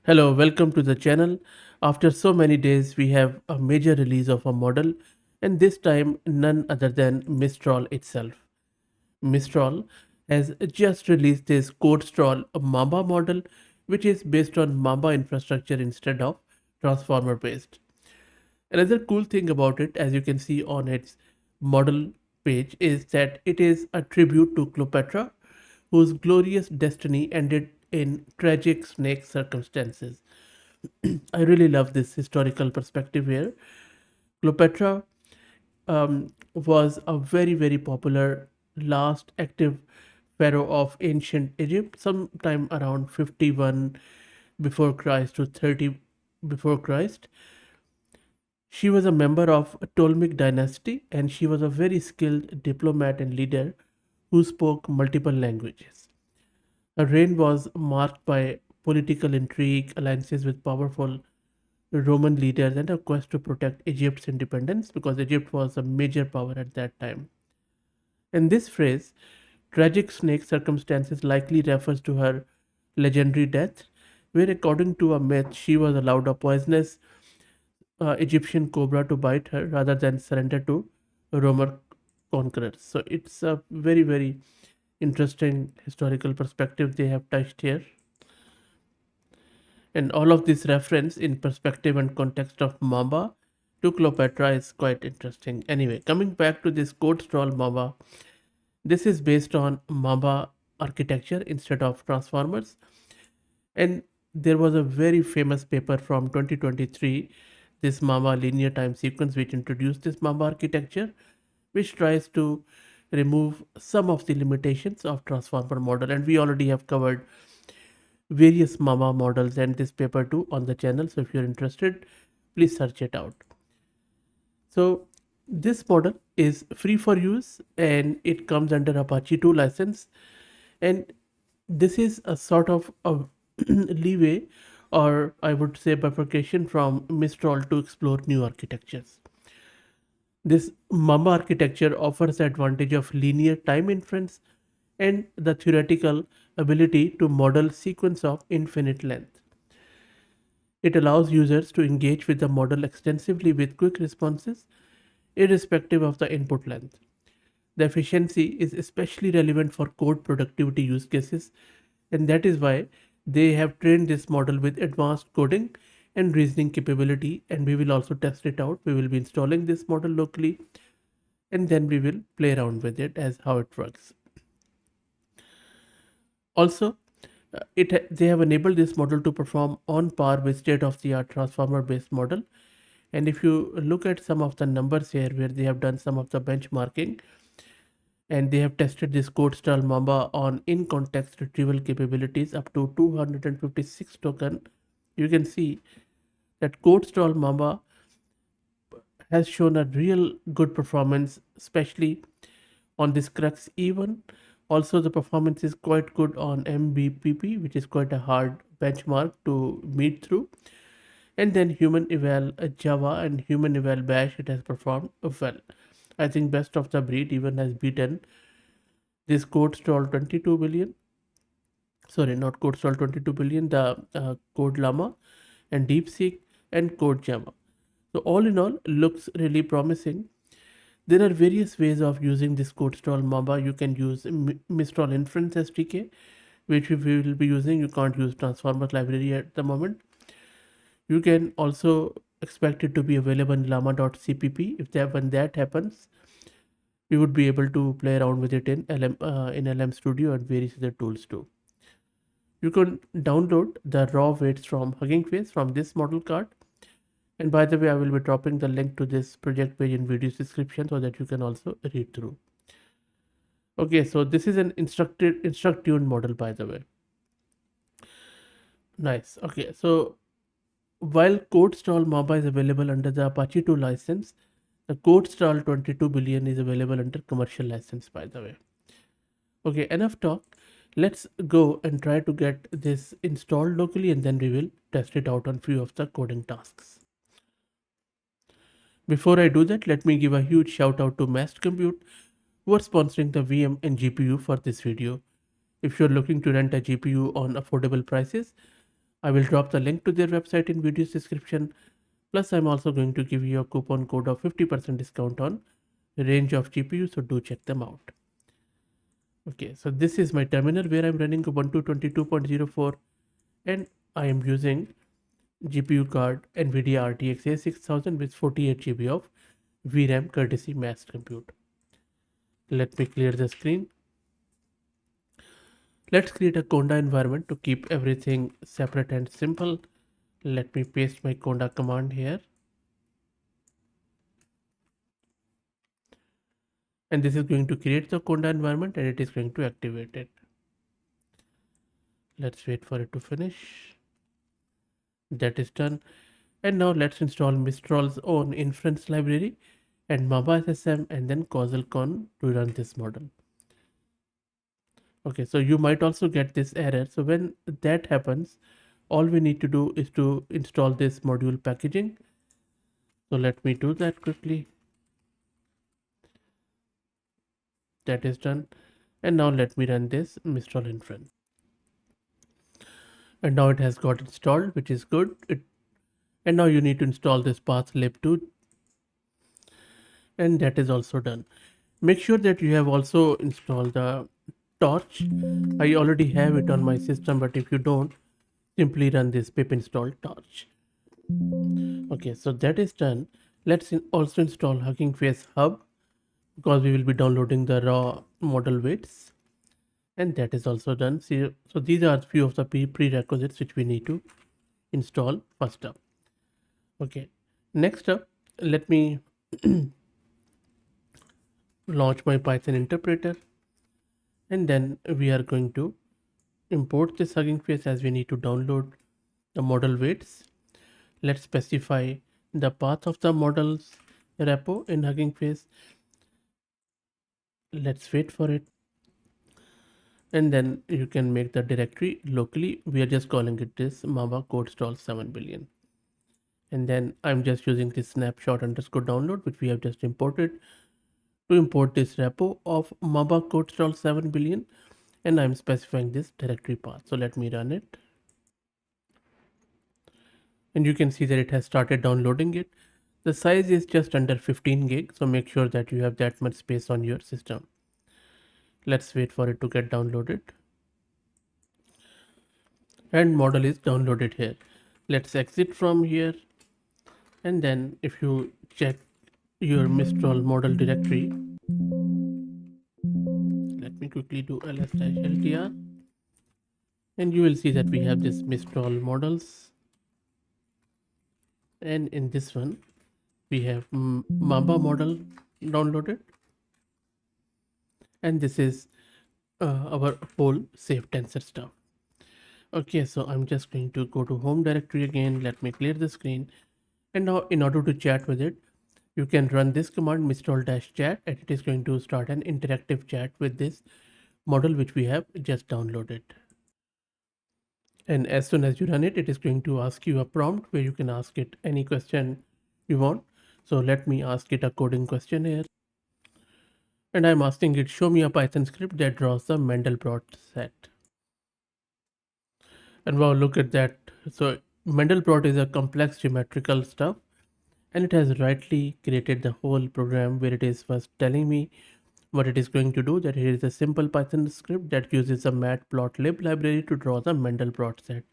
Hello, welcome to the channel. After so many days, we have a major release of a model, and this time none other than Mistral itself. Mistral has just released this Codestral Mamba model, which is based on Mamba infrastructure instead of transformer based. Another cool thing about it, as you can see on its model page, is that it is a tribute to Cleopatra, whose glorious destiny ended in tragic snake circumstances. I really love this historical perspective here. Cleopatra was a very popular last active pharaoh of ancient Egypt, sometime around 51 before Christ to 30 before Christ. She was a member of Ptolemaic dynasty and she was a very skilled diplomat and leader who spoke multiple languages. Her reign was marked by political intrigue, alliances with powerful Roman leaders, and a quest to protect Egypt's independence because Egypt was a major power at that time. And this phrase, tragic snake circumstances, likely refers to her legendary death, where, according to a myth, she was allowed a poisonous Egyptian cobra to bite her rather than surrender to Roman conquerors. So it's a very interesting historical perspective they have touched here. And all of this reference in perspective and context of Mamba to Cleopatra is quite interesting. Anyway, coming back to this Codestral Mamba, this is based on Mamba architecture instead of transformers. And there was a very famous paper from 2023, this Mamba linear time sequence, which introduced this Mamba architecture, which tries to remove some of the limitations of transformer model. And we already have covered various Mamba models and this paper too on the channel. So if you're interested, please search it out. So this model is free for use and it comes under Apache 2 license. And this is a sort of a leeway, or I would say bifurcation from Mistral to explore new architectures. This Mamba architecture offers the advantage of linear time inference and the theoretical ability to model sequence of infinite length. It allows users to engage with the model extensively with quick responses, irrespective of the input length. The efficiency is especially relevant for code productivity use cases, and that is why they have trained this model with advanced coding and reasoning capability. And we will also test it out. We will be installing this model locally, and then we will play around with it as how it works. Also, they have enabled this model to perform on par with state-of-the-art transformer-based model. And if you look at some of the numbers here, where they have done some of the benchmarking, and they have tested this Codestral Mamba on in-context retrieval capabilities up to 256 token. You can see that Codestral Mamba has shown a real good performance, especially on this Crux E1. Also, the performance is quite good on MBPP, which is quite a hard benchmark to meet through. And then Human Eval Java and Human Eval Bash, it has performed well. I think best of the breed even has beaten this Codestral 22 billion. Sorry, not Codestral 22 billion, the Code Llama and DeepSeek and Code Java. So all in all, looks really promising. There are various ways of using this Codestral Mamba. You can use Mistral Inference SDK, which we will be using. You can't use Transformers library at the moment. You can also expect it to be available in llama.cpp. When that happens, we would be able to play around with it in LM Studio and various other tools too. You can download the raw weights from Hugging Face from this model card. And by the way, I will be dropping the link to this project page in video description so that you can also read through. Okay, so this is an instruct tuned model, by the way. Nice. Okay, so while Codestral Mamba is available under the Apache 2 license, the Codestral 22 billion is available under commercial license, by the way. Okay, enough talk. Let's go and try to get this installed locally, and then we will test it out on few of the coding tasks. Before I do that, let me give a huge shout out to Mast Compute who are sponsoring the VM and GPU for this video. If you're looking to rent a GPU on affordable prices, I will drop the link to their website in video's description. Plus, I'm also going to give you a coupon code of 50% discount on range of GPU, so do check them out. Okay, so this is my terminal where I'm running Ubuntu 22.04 and I am using GPU card NVIDIA RTX A6000 with 48 GB of VRAM courtesy mass compute. Let me clear the screen. Let's create a Conda environment to keep everything separate and simple. Let me paste my Conda command here. And this is going to create the Conda environment and it is going to activate it. Let's wait for it to finish. That is done. And now let's install Mistral's own inference library and Mamba SSM and then CausalCon to run this model. Okay, so you might also get this error. So when that happens, all we need to do is to install this module packaging. So let me do that quickly. That is done. And now let me run this Mistral inference. And now it has got installed, which is good. And now you need to install this path lib2, and that is also done. Make sure that you have also installed the torch. I already have it on my system, but if you don't, simply run this pip install torch. Okay, so that is done. Let's also install Hugging Face Hub because we will be downloading the raw model weights, and that is also done. See, so these are a few of the prerequisites which we need to install first up. Okay, next up, let me launch my Python interpreter, and then we are going to import this Hugging Face as we need to download the model weights. Let's specify the path of the models repo in Hugging Face. Let's wait for it. And then you can make the directory locally. We are just calling it this Mamba Codestral 7 billion. And then I'm just using this snapshot underscore download, which we have just imported to import this repo of Mamba Codestral 7 billion. And I'm specifying this directory path. So let me run it. And you can see that it has started downloading it. The size is just under 15 gig, so make sure that you have that much space on your system. Let's wait for it to get downloaded. And model is downloaded here. Let's exit from here. And then if you check your Mistral model directory, let me quickly do ls-ltr, and you will see that we have this Mistral models. And in this one, we have Mamba model downloaded. And this is our whole safe tensor stuff. Okay, so I'm just going to go to home directory again. Let me clear the screen. And now in order to chat with it, you can run this command mistral-chat, and it is going to start an interactive chat with this model which we have just downloaded. And as soon as you run it, it is going to ask you a prompt where you can ask it any question you want. So let me ask it a coding question here. And I'm asking it, show me a Python script that draws the Mandelbrot set. And wow, look at that. So Mandelbrot is a complex geometrical stuff, and it has rightly created the whole program where it is first telling me what it is going to do, that here is a simple Python script that uses a matplotlib library to draw the Mandelbrot set.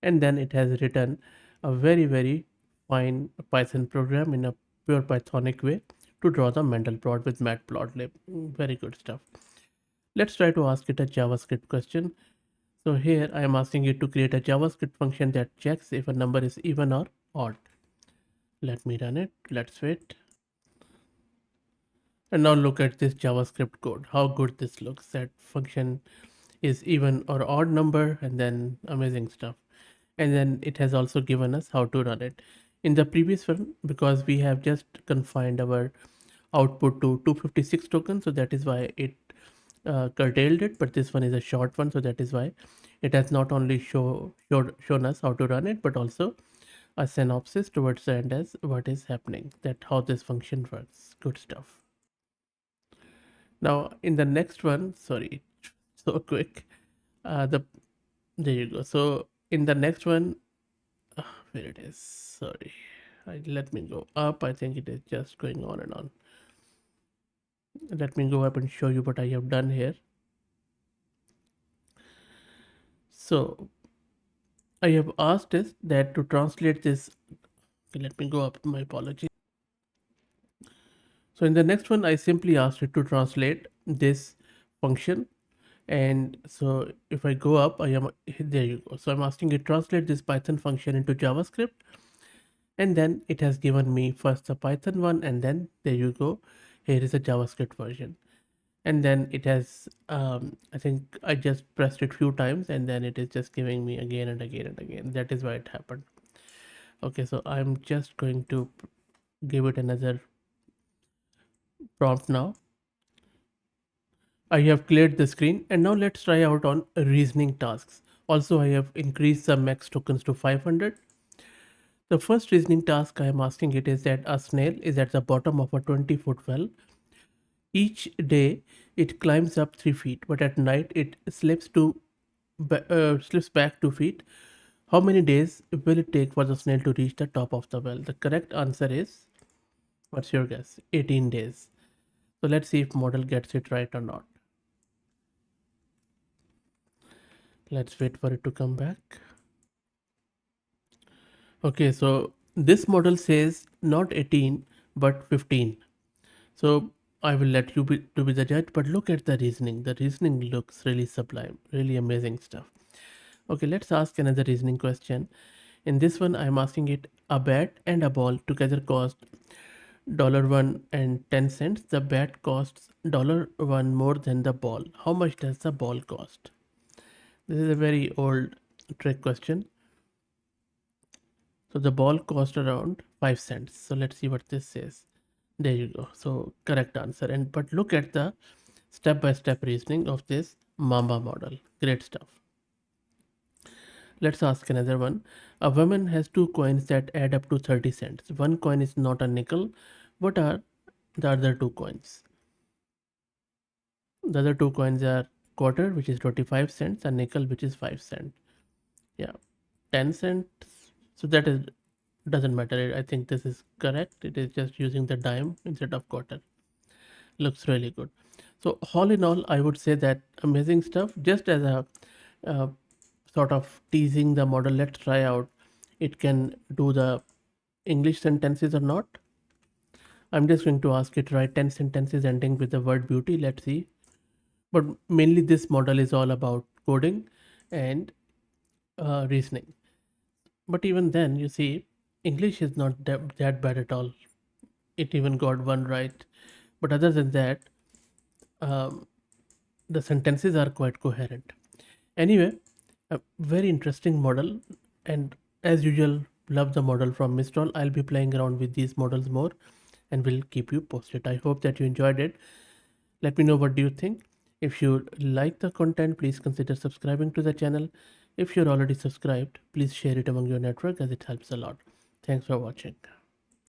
And then it has written a very fine Python program in a pure Pythonic way to draw the Mandelbrot with matplotlib. Very good stuff. Let's try to ask it a JavaScript question. So here I am asking it to create a JavaScript function that checks if a number is even or odd. Let me run it. Let's wait. And now look at this JavaScript code. How good this looks. That function is even or odd number, and then amazing stuff. And then it has also given us how to run it. In the previous one, because we have just confined our output to 256 tokens, so that is why it curtailed it, but this one is a short one, so that is why it has not only shown us how to run it, but also a synopsis towards the end as what is happening, that how this function works. Good stuff. Now in the next one, sorry, so quick, the there you go. So In the next one, where it is, sorry, let me go up. I think it is just going on and on. Let me go up and show you what I have done here. So I have asked this that to translate this. Okay, let me go up. My apologies. So in the next one, I simply asked it to translate this function. And so if I go up, I am there you go. So I'm asking it translate this Python function into JavaScript. And then it has given me first the Python one, and then there you go. Here is a JavaScript version. And then it has, I think I just pressed it few times, and then it is just giving me again and again and again. That is why it happened. Okay, so I'm just going to give it another prompt now. I have cleared the screen, and now let's try out on reasoning tasks. Also, I have increased the max tokens to 500. The first reasoning task I am asking it is that a snail is at the bottom of a 20-foot well. Each day it climbs up 3 feet, but at night it slips back 2 feet. How many days will it take for the snail to reach the top of the well? The correct answer is, what's your guess? 18 days. So let's see if model gets it right or not. Let's wait for it to come back. Okay, so this model says not 18 but 15. So I will let you be the judge, but look at the reasoning. The reasoning looks really sublime, really amazing stuff. Okay, let's ask another reasoning question. In this one, I'm asking it a bat and a ball together cost $1 and 10 cents. The bat costs $1 more than the ball. How much does the ball cost? This is a very old trick question. So the ball cost around 5 cents. So let's see what this says. There you go. So correct answer. And but look at the step-by-step reasoning of this Mamba model. Great stuff. Let's ask another one. A woman has two coins that add up to 30 cents. One coin is not a nickel. What are the other two coins? The other two coins are quarter, which is 25 cents, and nickel, which is 5 cents. Yeah, 10 cents. So that is doesn't matter. I think this is correct. It is just using the dime instead of quarter. Looks really good. So all in all, I would say that amazing stuff. Just as a uh, sort of teasing the model, let's try out. It can do the English sentences or not. I'm just going to ask it write 10 sentences ending with the word beauty. Let's see. But mainly this model is all about coding and reasoning. But even then, you see, English is not that bad at all. It even got one right. But other than that, um, the sentences are quite coherent. Anyway, a very interesting model, and as usual, love the model from Mistral. I'll be playing around with these models more, and will keep you posted. I hope that you enjoyed it. Let me know what do you think. If you like the content, please consider subscribing to the channel. If you're already subscribed, please share it among your network as it helps a lot. Thanks for watching.